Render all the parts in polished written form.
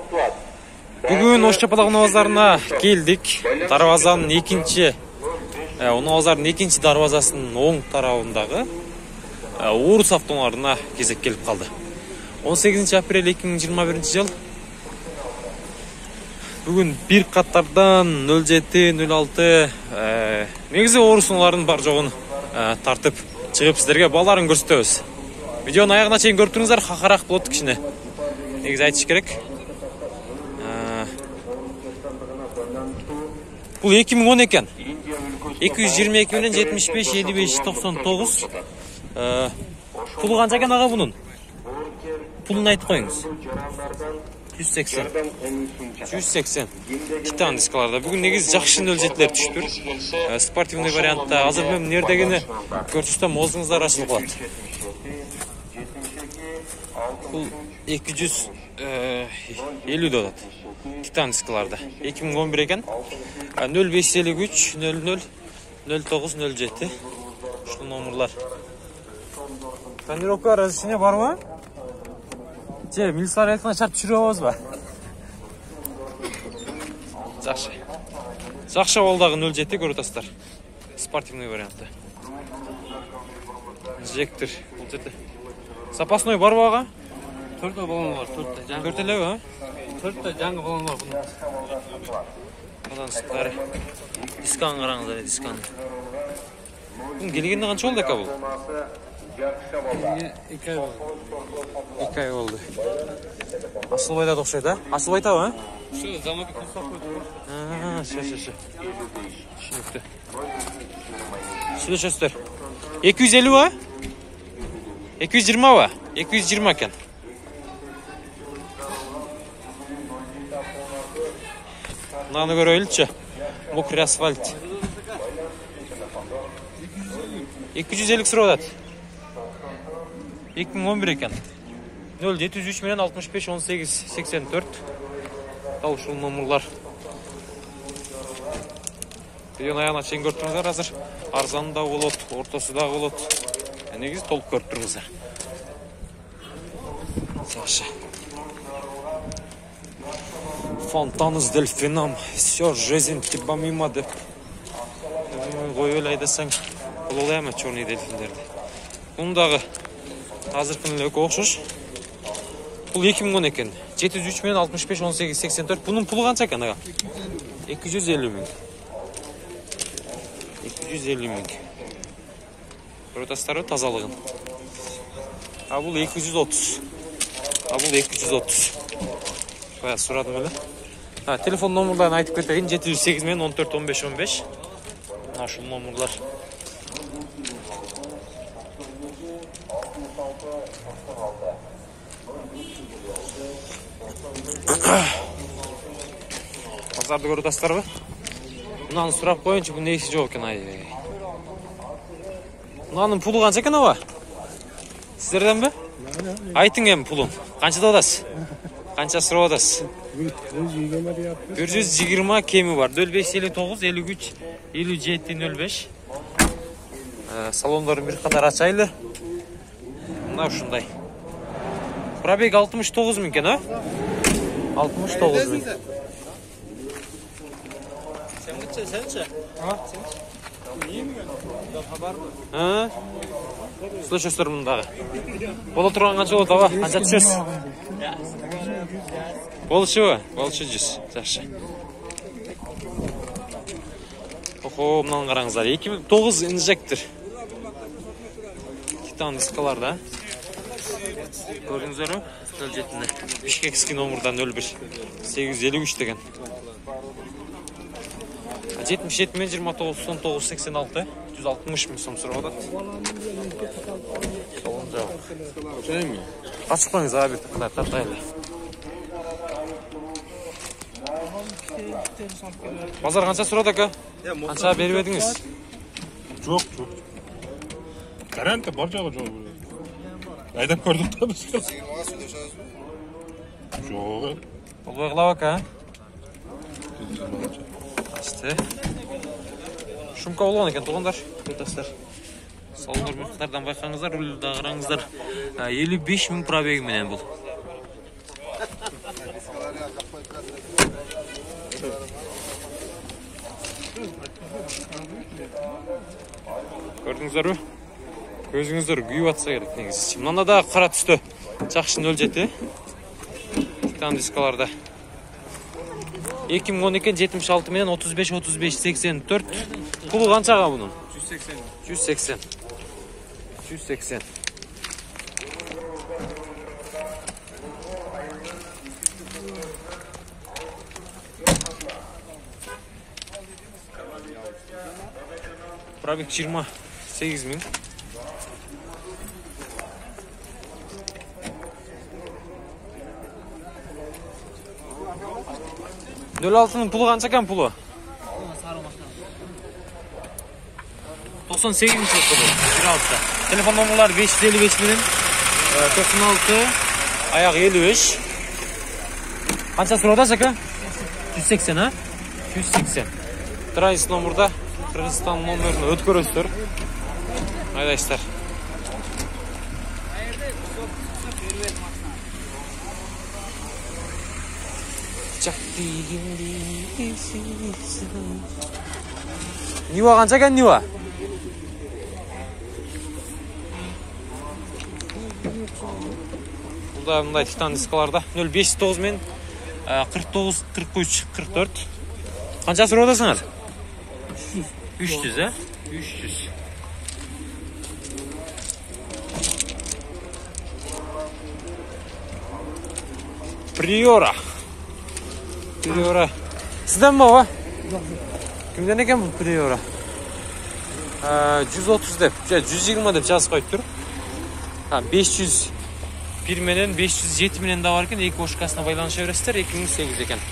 Бүгін Ошчапалақ Унавазарына келдік. Дарвазаның екінші дарвазасының оң тарауындағы Орус автоналарына кезек келіп қалды. 18 апрель 2021 жыл. Бүгін бір қаттардан 07-06 негізі Орус ұналарын бар жоғын тартып шығып сіздерге баларын көрсетеміз. Видеоны аяғына чейін көріп тұрыңыздар, хақарақ болады кішіне. Негізі айтыш керек. Бұл 2010 екен. 222 менен 75, 55, 99. Пұлы қанша екен аға бұның? Пұлын айтып қойыңыз. 180. Титан дискаларда. Бүгін негіз жақшы нөлжеттілер түшіп тұр. Спортивный вариантта. Азыр мен нердегені көрсістен мозыңыздар ашылып қалады. Бұл 250 доллар. Титан дискаларда. 2011 екен. 0553 00 09 07. Şu номерлар. Тонировка разрешение бар ма? Милиция айтқан шарт жүріп ба? Жақсы. Жақшы олдағы 07 көріп спортивный вариантты. Жектір. Запасной бар баға? 4 балон бар, 4 Төртелеу, а? 4 жаңғы балон бар бұның. Одан сұқтары. Дискан қараңыздар, дискан. Бұның келгенде қанша болды әка бұл? 2 ай болды. 2 ай болды. Асылбайда тоқшайды, а? Асылбайта ба? Şu zamaki kusақ қойды. Шы. Түсінікті. Сөйлесестер. 250 ба? 220 ба? 220 екен. Мынаны көрелікші. Мокрый асфальт. 250 сұрау дады. 2011 екен. 0703 менен 65 18 84. Таушыл номерлар. Видеоны аяғына шейін көріп тұрыңыздар азыр. Арзаны да болады, ортасы да болады. Негізі толық көріп тұрыңыздар. Жақсы. Фонтаны с дельфином. Все, жизнь типа мимо деп. Қой ойлайдасаң, бұл олай ма черный дельфиндерді. Бұндағы азырқын өкі оқшыш. Бұл 2010 екен. 703 мен 65 18 84. Бұның пұлы қанша екен аға? 250 мың. 250 мың. Көротастары тазалығын. А бұл 230. А бұл 230. Бая сұрадым әлі. Телефон номерларын айтып кетейін. 708 мен 14 15 15. Нашыл номерлар. Базарды көротастар ба? Мұнаны сұрап қойыншы, бұл несі жоқ екен ай. Мұнаның пұлы қанша екен ава? Сіздерден бе? Айтың ем пұлын. Қаншада одасыз? Қанша сұрап одасыз? 120 кемі бар. 0559 53 57 05. Салондарын бір қатар açайлы. Мұна ұшындай. Пробег 69 мүнкен, а? 69 мүн. Сенші? Слышастыр мұндағы. Бола тұрған қанша болады, аба? Қанша түсес? Болшы ба? Болшы жүз. Жақшы. Оқо, мұнан қараңыздар. 2009 инжектор. Титан дискаларда. Көрдіңіздер ме? Үстел жетінде. Бишкекский номердан 01. 853 деген. 77 мен 29 19 86 160 мың сом сұрап отады. Солын жауы. Жай ме? Ашық қойыңыз аға бір тұқынай тартайлы. Базар қанша сұрады әка? Қанша беріп едіңіз? Жоқ. Гарантия бар жағы жоқ. Айдап көрдік та біз. Жоқ. Бұл байғылау әка? Ашты. Шумка болған екен тұғындар. Көтастар. Салондар мықтардан байқаңыздар, рөлді қараңыздар. 55 мың пробегі менен бұл. Көрдүңүздөрбү? Көзүңүздөр күйүп атса керек негизи. Мында да кара түстө жакшы 07 титан дискаларда. 2012 76 менен 35 35 84. Пулу канчага бунун? 180. 180. Пробег 28 миң. Нөл алтының пулу қанша екен пулу? 98 жыл пулу. 26. Телефон номерлары 555 менен 96 аяқ 55. Қанша сұрада жака? 180, а? 180. Трайс номерда Кыргызстан номерін өткөрөсүздөр. Айдайсыздар. Нива қанша екен Нива? Бұлда мындай титан дискаларда 059 мен 49 43 44. Қанша сұрап отырсыңар? 300, а? 300. Приора. Приора. Сізден ма ба? Кімден екен бұл Приора? 130 деп, 120 деп жазып қойып тұр. 501 менен 507 менен да бар екен, екі ошқасына байланыша бересіздер, 2008 екен.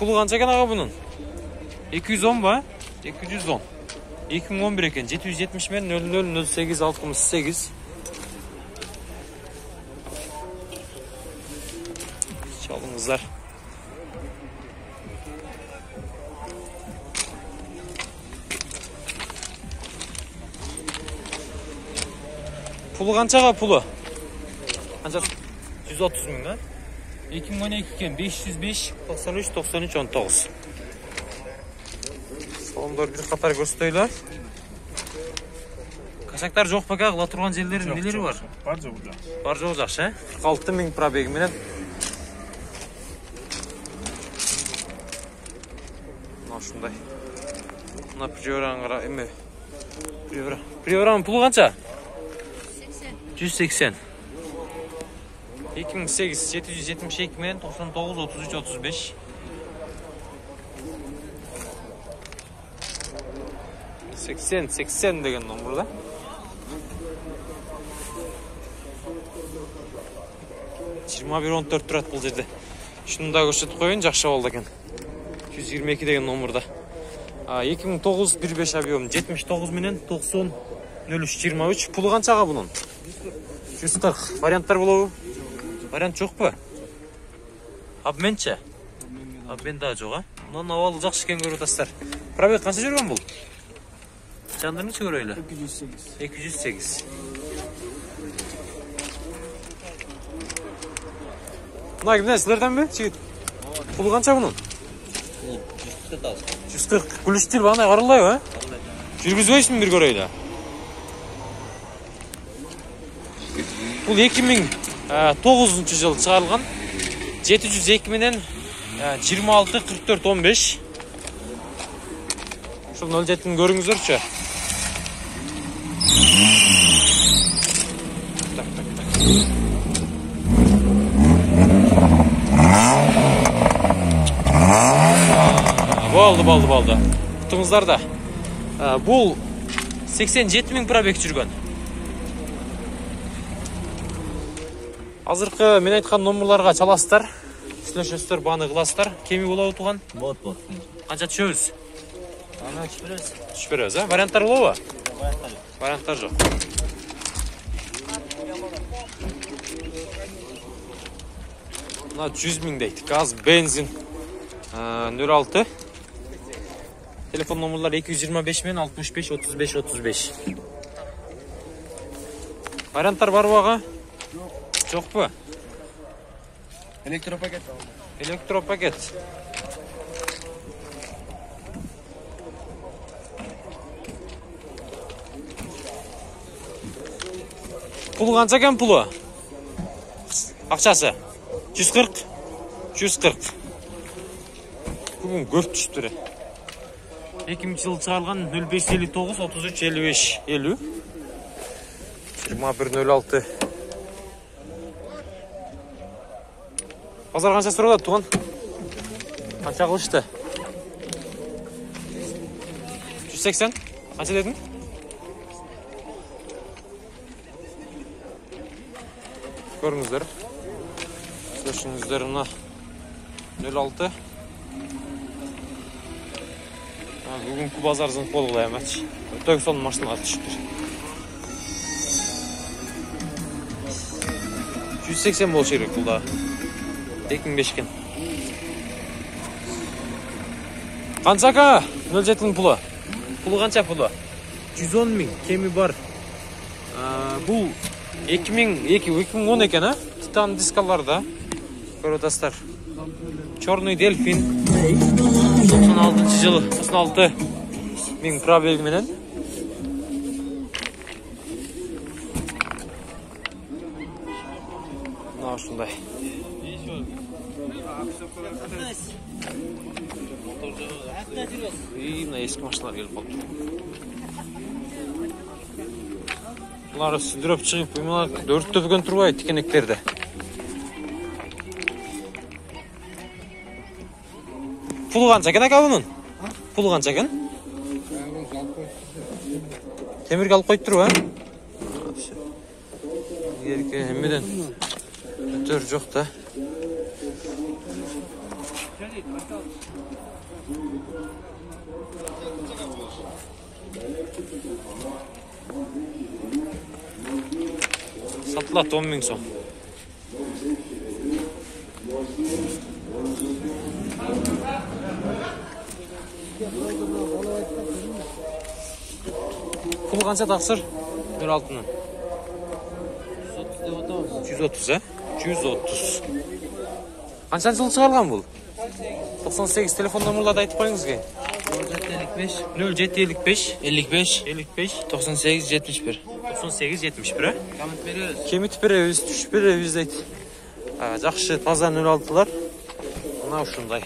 Pulu қанша екен аға бұның? 210 ба? 210. 2011 екен. 770 мен 0008 68. Çalыңыздар. Pulu қаншаға pulu? Қанша? 130 мың, а? 2012 екен 505 93 93 19. Салондар bir қатар көрсөтөйлөр. Кашактар жоқ па кагыла турган жерлердің нелері бар? Бар жок burada. Бар жоқ жақсы, 46 миң пробеги менен. Мына ушундай. Мына Приораның кара эме. Приораның пулу канча? 180. 2008 772 мен 99 33 35. 80 деген номерда. Жиырма 14 тұрат бұл жерде. Шunu da көрсетіп қойын, жақсы болды екен. 122 деген номерда. 2009 15 объем 79 менен 90 03 23. Пулы қаншаға бұның? 140. Варианттар болу? Вариант жоқ па? Обменче? Обмен да жоқ, а? Мынаны авалы жақсы екен көріп отырсыздар. Пробег қанша жүрген бұл? Жандырыңызшы көрөйлі? 208. Мына кімден, сілерден бе? Пулы қанша бұның? 140. Күліштіл бағынай қарылдай, а? Жүргізбейсің бір көрөйлі? Бұл 2009 жыл шығарылған. 702 менен 26 44 15. Шыл 07-ні көріңіздерші. Болды. Құтыңыздар да. Бұл 87 миң пробег жүрген. Азырқы мен айтқан номерларға çalасыздар. Сүйлөшөсүздөр, баны кыласыздар. Кеми болобу туган? Болот. Канча түшөбүз? Аны түшпөрөбүз, а? Варианттар болобу? Варианттар жок. Мына 100 миң дейт. Газ, бензин 06. Telefon номерлары 225 мен 65 35 35. Варианттар бар аға? Жоқ па? Elektropakет. Электропакет. Пұл қанша екен пұлы? Ақшасы? 140? 140. Бүгін көп түсіп тұр. 2000 жылы шығарылған 0559 33 55 50. 2106. Базар қанша сұрады туған? Қанша қылышты? 180? Қанша дедің? Көріңіздер. Сөшіңіздер мұна 06. Бүгінгі базарзың қолғылай әмәтші. Өтөк соның машинаға түшіктір. 180 бол шерек бұлда. 2005 кен. Қанша қа? 07-ің пұлы. Пұлы қанша пұлы? 110 мың. Кемі бар. Бұл 2010 екен, а? Титан дискаларда. Көрі отастар. Черный дельфин. 96 жылы. 96 мың пробегіменен. Мына шындай. Мына ескі машиналар келіп қалды. Бұлары сүдіріп шығып, бұлар 4 түбіген тұрбай тікенектерді. Пұлы қанша екен ақа бұның? Пұлы қанша екен? Темірге алып қойып тұру, ә? Ерке әмеден өтір жоқ та. Сатылады 10 мың соң. Пұлы қанша тақсыр? 06-нын. 130, ә? 130. Қанша жыл шығарған бұл? 98 телефон номерларды айтып қойыңызға. 0755 55 55 98 71 98 71, ә? Кемет береміз, түш береміз дейді. Жақшы таза 06-лар. Мына ушындай.